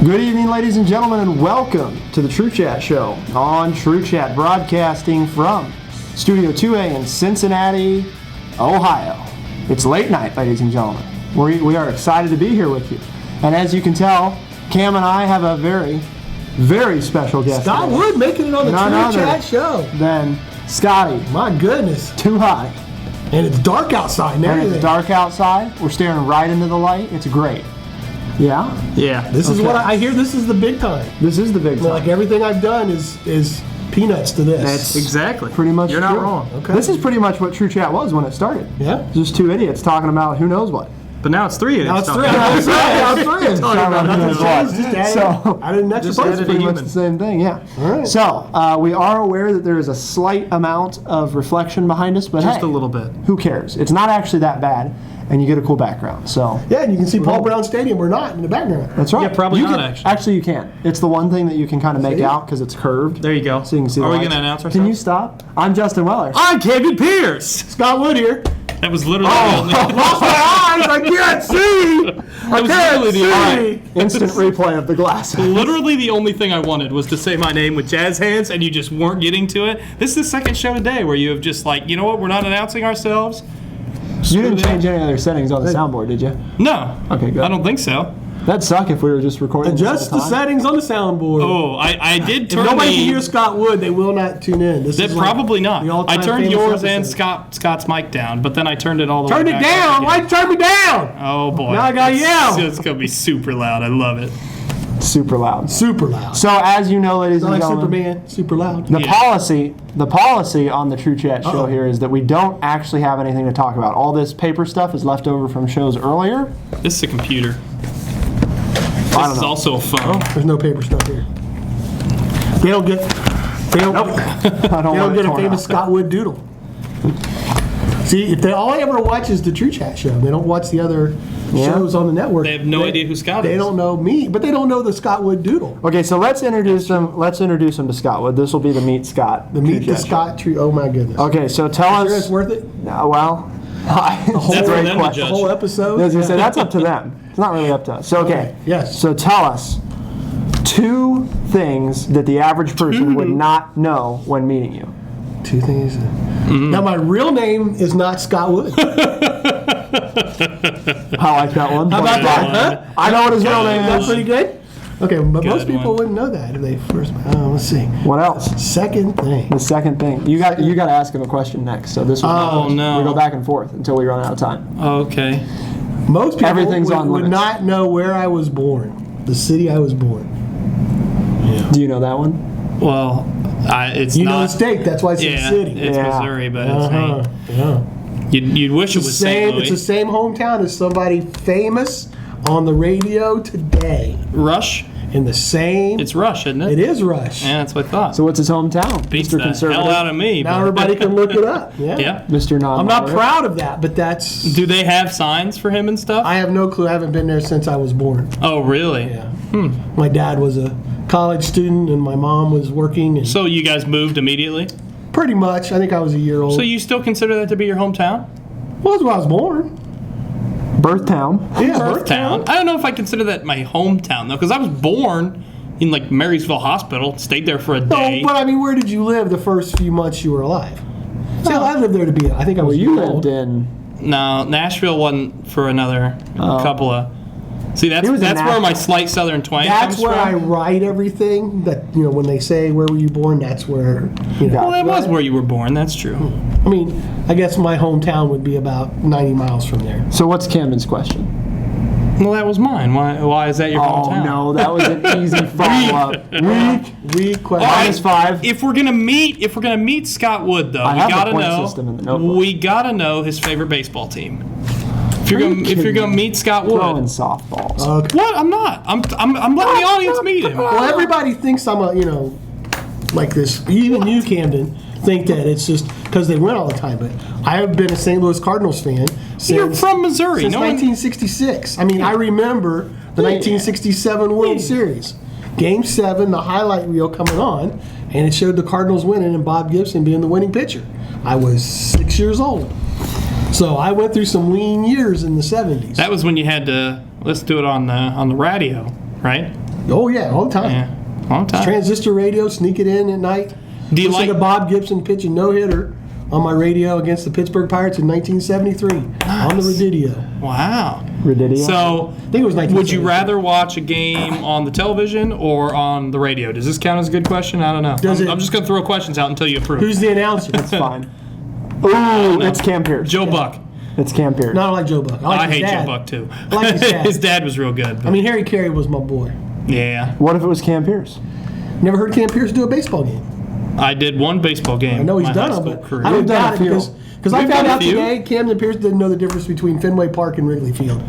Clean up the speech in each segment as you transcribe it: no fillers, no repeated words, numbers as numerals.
Good evening, ladies and gentlemen, and welcome to the TrueChat Show on TrueChat, broadcasting from Studio 2A in Cincinnati, Ohio. It's late night, ladies and gentlemen. We are excited to be here with you. And as you can tell, Cam and I have a very, very special guest Scott today. Wood making it on the TrueChat Show. Then Scotty. My goodness. Too high. And it's dark outside and everything. It's dark outside. We're staring right into the light. It's great. Yeah? Yeah. This is what I hear. This is the big time. This is the big time. Like everything I've done is peanuts to this. That's exactly pretty much You're not wrong. Okay. This is pretty much what TrueChat was when it started. Yeah. Just two idiots talking about who knows what. But now it's three idiots. Now it's three. Now it's three. So I didn't It's pretty much the same thing, yeah. All right. So we are aware that there is a slight amount of reflection behind us, but Just hey, a little bit. who cares? It's not actually that bad, and you get a cool background. So Yeah, and you can see Paul Brown Stadium. We're not in the background. that's right. Yeah, probably You not, can, actually. Actually, you can. It's the one thing that you can kind of make See? out because it's curved. There you go. So you can see the Are we lights. going to announce ourselves? Can you stop? I'm Justin Weller. I'm Camden Pierce. Scott Wood here. That was literally Lost my eyes. I can't see. that was literally the Instant replay of the glasses. Literally the only thing I wanted was to say my name with jazz hands, and you just weren't getting to it. This is the second show today where you have just like, you know what, we're not announcing ourselves. You didn't change any other settings on the soundboard, did you? No. Okay, good. I don't think so. That'd suck if we were just recording. Adjust the settings on the soundboard. Oh, I did If turn nobody the... can hear Scott Wood, they will not tune in. This That is like probably the not. all-time I turned famous yours and episode. Scott's mic down, but then I turned it all the Turned way it back up down. again. Why'd you turn me down? Oh boy. Now I gotta yell. It's going to be super loud. I love it. Super loud. Super loud. So as you know, ladies and Like gentlemen, Superman, super loud. the Yeah. policy on the TrueChat Show Uh-oh. here is that we don't actually have anything to talk about. All this paper stuff is left over from shows earlier. This is a computer. I This don't is know. also a phone. There's no paper stuff here. They don't get. They don't. I They don't don't want it get a torn famous out. Scott Wood doodle. See, if they all I ever watch is the TrueChat Show, they don't watch the other shows on the network. They have no idea who Scott is. They don't know me, but they don't know the Scott Wood doodle. Okay, so let's introduce them. Let's introduce them to Scott Wood. This will be the Meet Scott. The Meet the TrueChat Show. Scott tree. Oh my goodness. Okay, so tell Sure it's us. worth it? Well, That's it's a for great them to question. The judge. whole episode? As you say, that's up to them. It's not really up to us. So okay. Yes. So tell us two things that the average person would not know when meeting you. Two things. Now my real name is not Scott Wood. I like that one. How about that? Huh? I know what his real Is name that is. pretty good? Okay, but most people one. wouldn't know that if they first. Let's see. What else? Second thing. The second thing. You got to ask him a question next. So this Oh, no. we go back and forth until we run out of time. Okay. Most people Everything's on would limits. not know where I was born, the city I was born. Do you know that one? Well, it's You not. know the state, that's why it's Yeah, a city. it's Yeah. Missouri, but it's Yeah. you'd wish it was St. It's the Louis. same hometown as somebody famous on the radio today. Rush. In the same. It's Rush, isn't it? It is Rush. Yeah, that's what I thought. So what's his hometown? Beats Mr. the Conservative. hell out of me. Now but- everybody can look it up. Yeah. Yeah. Mr. Non. I'm not proud of that, but that's. Do they have signs for him and stuff? I have no clue. I haven't been there since I was born. Oh, really? Yeah. My dad was a college student, and my mom was working. And So you guys moved immediately? pretty much, I think I was a year old. So you still consider that to be your hometown? Well, that's where I was born. Birth town. Yeah, Birthtown? I don't know if I consider that my hometown, though, because I was born in, like, Marysville Hospital, stayed there for a No, day. but I mean, where did you live the first few months you were alive? See, I lived there to be. I think I was. Well, you a year lived old. in. No, Nashville wasn't for another couple of... See, that's He was in where my Nashville. slight southern twang That's comes where from. I write everything. That when they say where were you born, that's where. Well, that was where you were born, that's true. I mean, I guess my hometown would be about 90 miles from there. So what's Camden's question? Well, that was mine. Why is that your Oh hometown? no, that was an easy follow-up. Weak question. Minus 5. If we're gonna meet Scott Wood, though, I we have the gotta point know. system in the notebook. We gotta know his favorite baseball team. If you're kidding gonna me? meet Scott Throwing Wood, softballs. Okay. what? I'm not. I'm letting the audience meet him. Well, everybody thinks I'm like this. Even you, Camden, think that it's just because they win all the time. But I have been a St. Louis Cardinals fan since. You're from Missouri. Since No one- 1966. I mean, I remember the 1967 World Series. Game 7, the highlight reel coming on, and it showed the Cardinals winning and Bob Gibson being the winning pitcher. I was 6 years old. So I went through some lean years in the 70s. That was when you had to let's do it on the radio, right? Oh yeah, all the time. Yeah, long time. Transistor radio, sneak it in at night. Do you Listen like to Bob Gibson pitch a no-hitter on my radio against the Pittsburgh Pirates in 1973 on the Radidio. Wow. Radidio. So, I think it was 1973. would you rather watch a game on the television or on the radio? Does this count as a good question? I don't know. I'm just going to throw questions out until you approve. Who's the announcer? That's fine. Ooh, it's Cam Pierce. Joe Buck. It's Cam Pierce. No, I don't like Joe Buck. I hate dad. Joe Buck too. I like his dad. His dad was real good. But I mean, Harry Carey was my boy. yeah. What if it was Cam Pierce? Never heard Cam Pierce do a baseball game. I did one baseball game. I know he's my done high them, school but career. I don't We've done doubt a it few. because I We've found done a out few. today Camden Pierce didn't know the difference between Fenway Park and Wrigley Field.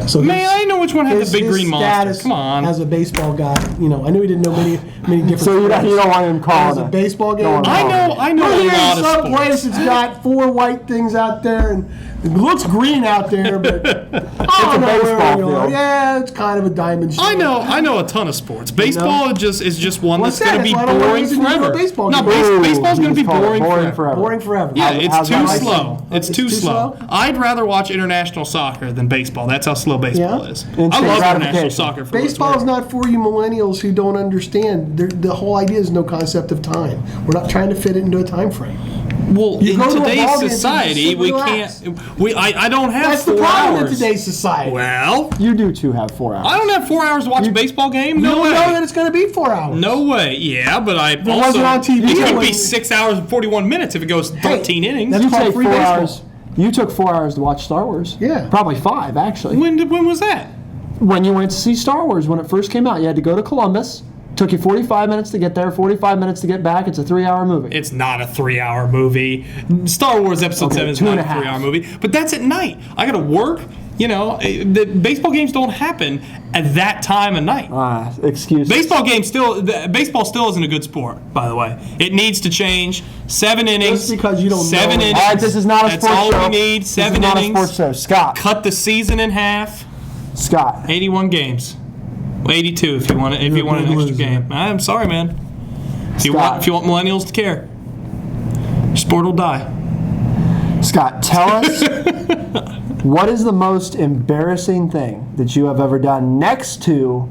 So Man, I know which one had the big green monster. status Come on. as a baseball guy, I knew he didn't know many different. So you don't want him calling as a it. baseball game. Going on. I know We're a here lot in of some sports. place that's got 4 white things out there and it looks green out there, but I don't know where baseball we are. field. Yeah, it's kind of a diamond shape. I know a ton of sports. Baseball is just one What's that's going to that? be That's why I don't boring listen to forever. a baseball No, game. baseball's going to be boring forever. Boring forever. Yeah, How's it's too that? slow. It's too slow. I'd rather watch international soccer than baseball. That's how slow baseball Yeah. is. Instant I love international gratification. soccer. For what it's Baseball is worth. not for you millennials who don't understand. The whole idea is no concept of time. We're not trying to fit it into a time frame. Well, You in go to a today's ball game and society, just sit we relax. can't. I don't have That's 4 the problem hours. in today's society. Well, You do too have 4 hours. I don't have 4 hours to watch a baseball game. You No don't way. know that it's going to be 4 hours. No way. Yeah, but I also wasn't on TV, it it could be wasn't- 6 hours and 41 minutes if it goes 13 innings. that's You called take free 4 baseball. hours. You took 4 hours to watch Star Wars. Yeah. Probably 5 actually. When was that? When you went to see Star Wars when it first came out, you had to go to Columbus. Took you 45 minutes to get there, 45 minutes to get back. It's a 3-hour movie. It's not a 3-hour movie. Star Wars Episode Okay, 7 is 2 not and a a half. 3-hour movie. But that's at night. I got to work. The baseball games don't happen at that time of night. Excuse me. Baseball still isn't a good sport, by the way. It needs to change. 7 innings. Just because you don't know 7 it. innings. All right, this is not a That's sports all show. we need. This 7 is not innings. a sports show. Scott. Cut the season in half. Scott. 81 games. 82 if you want it. If You're you want a an big extra loser. game. I'm sorry, man. If you Scott. want millennials to care, your sport will die. Scott, tell us what is the most embarrassing thing that you have ever done next to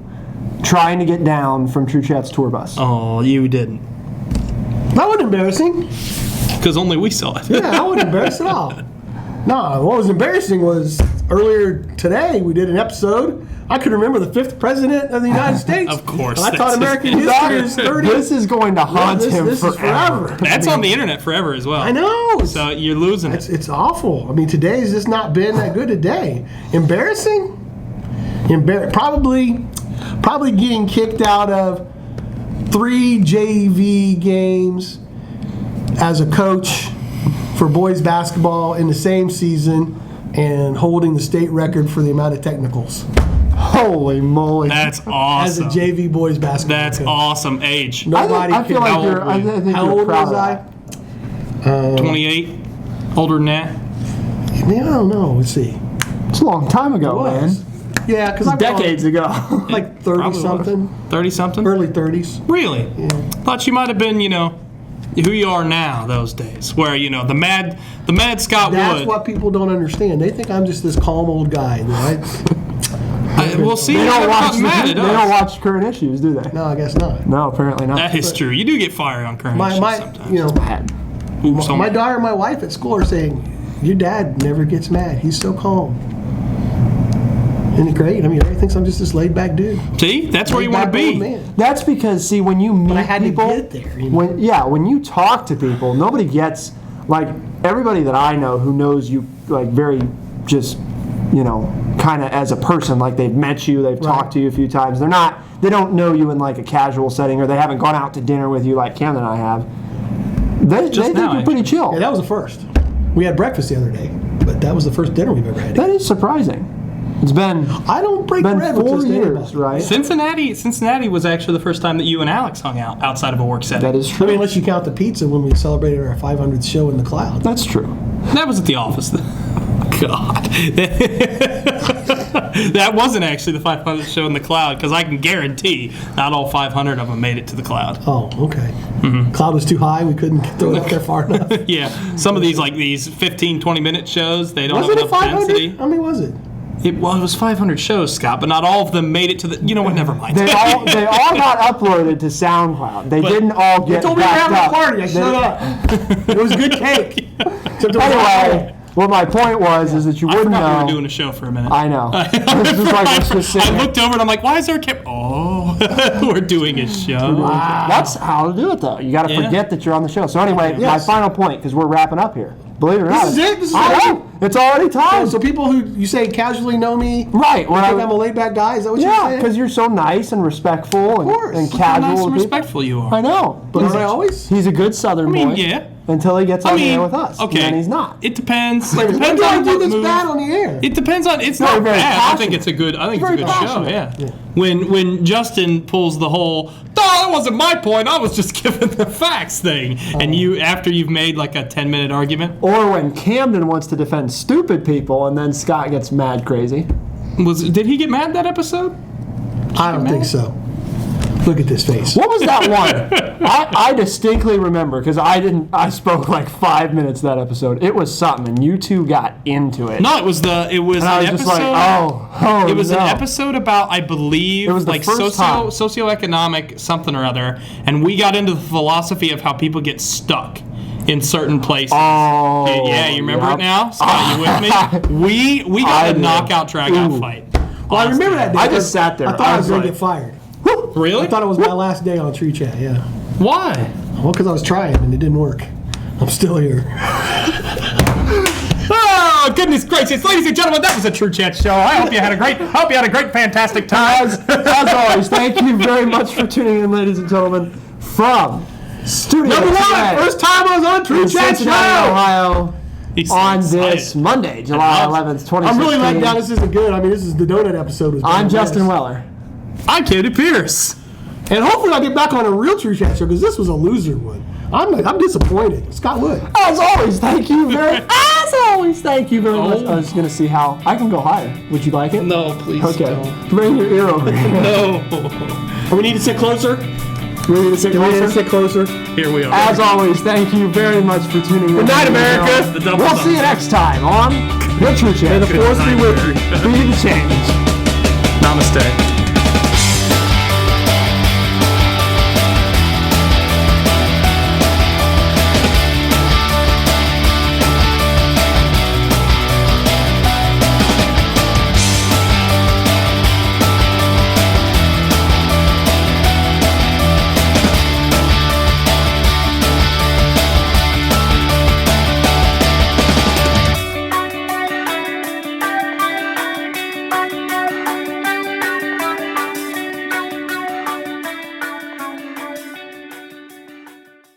trying to get down from TrueChat's tour bus? Oh, you didn't. That wasn't embarrassing. Because only we saw it. Yeah, that wasn't embarrassing at all. No, what was embarrassing was earlier today we did an episode. I could remember the 5th president of the United States. Of course, And I thought that's- American history is 30. This is going to haunt him this is forever. That's on the internet forever as well. I know. So you're losing it. It's awful. I mean, today's just not been that good today. Embarrassing? Probably getting kicked out of 3 JV games as a coach for boys basketball in the same season and holding the state record for the amount of technicals Holy moly. That's as awesome. a JV boys basketball That's coach. awesome. Age. Nobody I feel can- like How you're. old I were you? think How you're old proud was of I? that. 28. Older than that. Man, I don't know. Let's see. It's a long time ago, man. Yeah, because I Decades ago. like 30 Probably something, 30 something. early 30s. Really? Thought you might have been, who you are now those days, where the mad Scott That's Wood. what people don't understand. They think I'm just this calm old guy. We'll see. They You don't never watch. got mad at They us. don't watch current issues, do they? No, I guess not. No, apparently not. That is true. You do get fired on current issues My sometimes. Bad. Oops, my daughter and my wife at school are saying, "Your dad never gets mad. He's so calm." Isn't it great? I mean, everybody thinks I'm just this laid back dude. See, that's where you want to Laid-back old be. man. That's because when you meet I had to people, get there, you know? when you talk to people, nobody gets like everybody that I know who knows you like very just kind of as a person, like they've met you, they've talked to you a few times. They don't know you in like a casual setting, or they haven't gone out to dinner with you like Cam and I have. They think now, you're pretty chill. Yeah, that was the first. We had breakfast the other day, but that was the first dinner we've ever had. That is surprising. It's been I don't break been bread with 4 just years, anybody. right? Cincinnati was actually the first time that you and Alex hung out outside of a work setting. That is I true. mean, unless you count the pizza when we celebrated our 500th show in the cloud. That's true. That was at the office. God. That wasn't actually the 500th show in the cloud, because I can guarantee not all 500 of them made it to the cloud. Oh, okay. Cloud was too high. We couldn't throw it up there far enough. Yeah, some of these 15, 20-minute shows, they don't Was have it a enough 500? density. How many was it? It was 500 shows, Scott, but not all of them made it to the. You know what? Never mind. They all got uploaded to SoundCloud. They didn't all get Told me to have backed a up. party. I shut up. It was good cake. Anyway, what my point was is that you I wouldn't forgot we know. were doing a show for a minute. I know. It's just like, let's just sit I here. looked over and I'm like, why is there a camera? Oh, we're doing a show. That's how to do it, though. You got to Yeah. forget that you're on the show. So anyway, Yes. my final point, because we're wrapping up here. Believe it or not. This is it? This is I already- know. It's already time. So people who you say casually know me, Right. When I think I'm a laid back guy. Is that what you're yeah, saying? because you're so nice and respectful course. and Look How casual. nice and with people. respectful you are. I know. But aren't I always? He's a good Southern mean, boy. yeah. Until he gets on I the mean, air with us. okay. And then he's not. It depends. Wait, It when depends do I on do what this move. bad on the air? It depends on. It's No, not you're very bad. I passionate. think it's a good. I think it's a Very good show. passionate. Yeah. When Justin pulls the whole, "No, that wasn't my point. I was just giving the facts" thing, and you after you've made like a 10-minute argument. Or when Camden wants to defend stupid people and then Scott gets mad crazy. Did he get mad that episode? I don't think so. Look at this face. What was that one? I distinctly remember because I spoke like 5 minutes that episode. It was something, and you two got into it. No, it was and an I was episode. just like, oh, It was no. an episode about, I believe, It was the like first time. socioeconomic something or other, and we got into the philosophy of how people get stuck in certain places. Oh, yeah, you remember yep. it now, Scott? You with me? We got I a do. knockout drag-out fight. Well, I remember that day. I just sat there. I thought I was going to like, get fired. Really? I thought it was my last day on TrueChat, yeah. Why? Well, because I was trying and it didn't work. I'm still here. Oh goodness gracious, ladies and gentlemen, that was a TrueChat show. I hope you had a great, fantastic time. As always, thank you very much for tuning in, ladies and gentlemen, from Studio Number 1, 2A first time I was on in TrueChat Cincinnati, Show. Ohio, He's so on excited. this Monday, July 11th, 2016. I'm really let down. This isn't good. I mean, this is the donut episode. Was I'm better than Justin this. Weller. I'm Katie Pierce. And hopefully I'll get back on a real TrueChat show because this was a loser one. I'm disappointed. Scott Wood. As always, thank you very much. I was Oh. just going to see how I can go higher. Would you like it? No, please Okay. don't. Bring your ear over here. No. We need to sit closer. We need to sit We need to closer. sit closer. Here we are. As always, thank you very much for tuning in. Good night, America. The double We'll see you next time on The True Chat. May the force be with you. Be the change. Namaste.